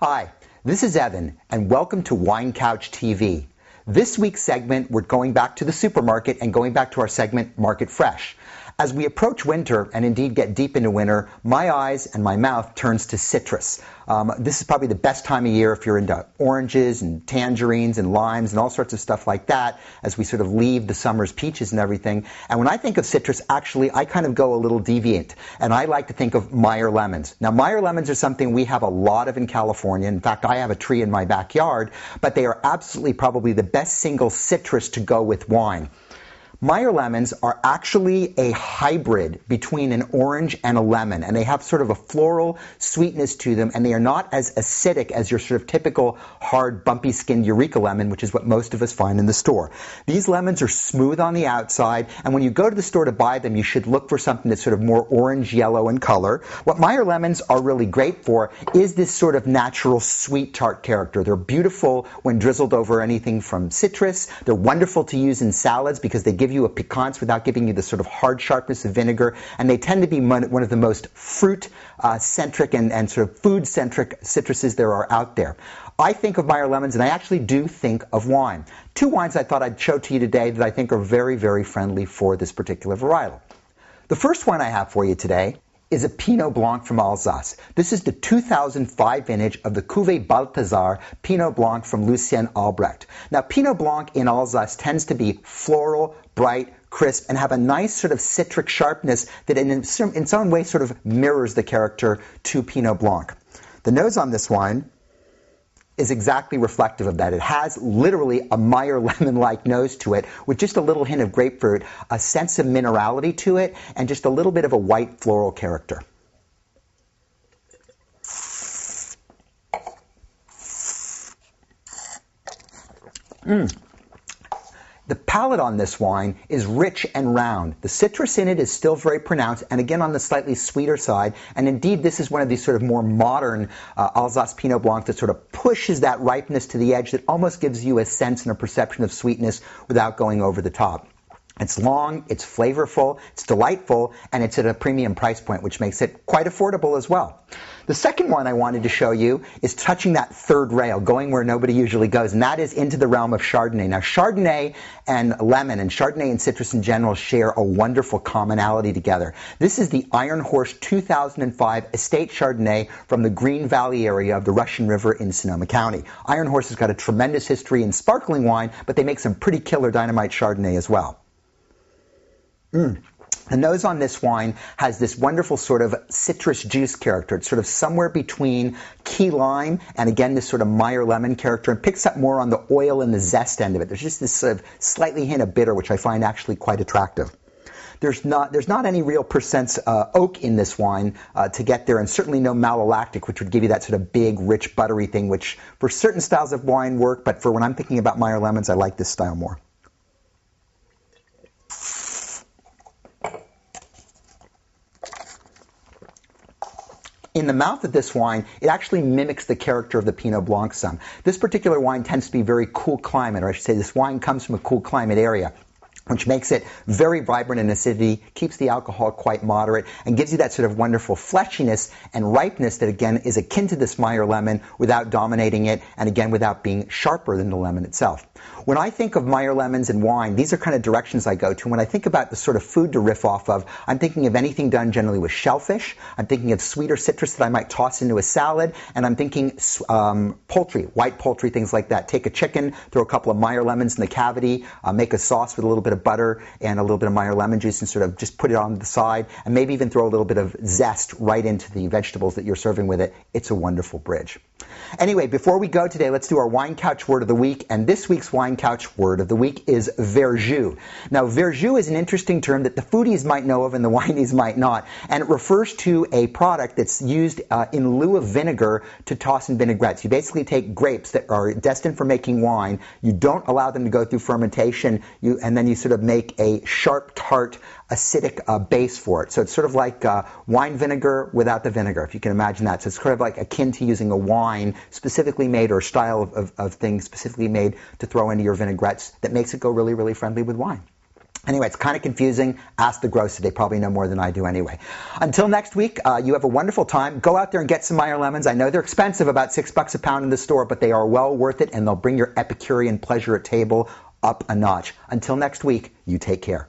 Hi, this is Evan, and welcome to Wine Couch TV. This week's segment, we're going back to the supermarket and going back to our segment, Market Fresh. As we approach winter, and indeed get deep into winter, my eyes and my mouth turns to citrus. This is probably the best time of year if you're into oranges and tangerines and limes and all sorts of stuff like that as we sort of leave the summer's peaches and everything. And when I think of citrus, actually, I kind of go a little deviant, and I like to think of Meyer Lemons. Now, Meyer Lemons are something we have a lot of in California. In fact, I have a tree in my backyard, but they are absolutely probably the best single citrus to go with wine. Meyer Lemons are actually a hybrid between an orange and a lemon, and they have sort of a floral sweetness to them, and they are not as acidic as your sort of typical hard, bumpy-skinned Eureka lemon, which is what most of us find in the store. These lemons are smooth on the outside, and when you go to the store to buy them, you should look for something that's sort of more orange-yellow in color. What Meyer Lemons are really great for is this sort of natural sweet tart character. They're beautiful when drizzled over anything from citrus. They're wonderful to use in salads because they give you a piquance without giving you the sort of hard sharpness of vinegar, and they tend to be one of the most fruit-centric and sort of food-centric citruses there are out there. I think of Meyer Lemons, and I actually do think of wine. Two wines I thought I'd show to you today that I think are very, very friendly for this particular varietal. The first one I have for you today is a Pinot Blanc from Alsace. This is the 2005 vintage of the Cuvee Balthazar Pinot Blanc from Lucien Albrecht. Now, Pinot Blanc in Alsace tends to be floral, bright, crisp, and have a nice sort of citric sharpness that in some way sort of mirrors the character to Pinot Blanc. The nose on this wine is exactly reflective of that. It has literally a Meyer lemon-like nose to it with just a little hint of grapefruit, a sense of minerality to it, and just a little bit of a white floral character. The palate on this wine is rich and round. The citrus in it is still very pronounced, and again on the slightly sweeter side. And indeed, this is one of these sort of more modern Alsace Pinot Blanc that sort of pushes that ripeness to the edge that almost gives you a sense and a perception of sweetness without going over the top. It's long, it's flavorful, it's delightful, and it's at a premium price point, which makes it quite affordable as well. The second one I wanted to show you is touching that third rail, going where nobody usually goes, and that is into the realm of Chardonnay. Now, Chardonnay and lemon, and Chardonnay and citrus in general, share a wonderful commonality together. This is the Iron Horse 2005 Estate Chardonay from the Green Valley area of the Russian River in Sonoma County. Iron Horse has got a tremendous history in sparkling wine, but they make some pretty killer dynamite Chardonnay as well. The nose on this wine has this wonderful sort of citrus juice character. It's sort of somewhere between key lime and, again, this sort of Meyer lemon character, and picks up more on the oil and the zest end of it. There's just this sort of slightly hint of bitter, which I find actually quite attractive. There's not any real percent oak in this wine to get there, and certainly no malolactic, which would give you that sort of big, rich, buttery thing, which for certain styles of wine work, but for when I'm thinking about Meyer Lemons, I like this style more. In the mouth of this wine, it actually mimics the character of the Pinot Blanc some. This particular wine tends to be very cool climate, or I should say this wine comes from a cool climate area, which makes it very vibrant in acidity, keeps the alcohol quite moderate, and gives you that sort of wonderful fleshiness and ripeness that, again, is akin to this Meyer lemon without dominating it, and again, without being sharper than the lemon itself. When I think of Meyer Lemons and wine, these are kind of directions I go to. When I think about the sort of food to riff off of, I'm thinking of anything done generally with shellfish. I'm thinking of sweeter citrus that I might toss into a salad, and I'm thinking poultry, white poultry, things like that. Take a chicken, throw a couple of Meyer Lemons in the cavity, make a sauce with a little bit of butter and a little bit of Meyer lemon juice, and sort of just put it on the side, and maybe even throw a little bit of zest right into the vegetables that you're serving with it. It's a wonderful bridge. Anyway, before we go today, let's do our Wine Couch Word of the Week, and this week's Wine Couch Word of the Week is Verjus. Now, Verjus is an interesting term that the foodies might know of and the wineies might not, and it refers to a product that's used in lieu of vinegar to toss in vinaigrettes. You basically take grapes that are destined for making wine, you don't allow them to go through fermentation, and then you sort of make a sharp, tart, acidic base for it. So it's sort of like wine vinegar without the vinegar, if you can imagine that. So it's kind of like akin to using a wine specifically made, or a style of things specifically made to throw into your vinaigrettes that makes it go really, really friendly with wine. Anyway, it's kind of confusing. Ask the grocer. They probably know more than I do anyway. Until next week, you have a wonderful time. Go out there and get some Meyer Lemons. I know they're expensive, about $6 a pound in the store, but they are well worth it, and they'll bring your Epicurean pleasure at table up a notch. Until next week, you take care.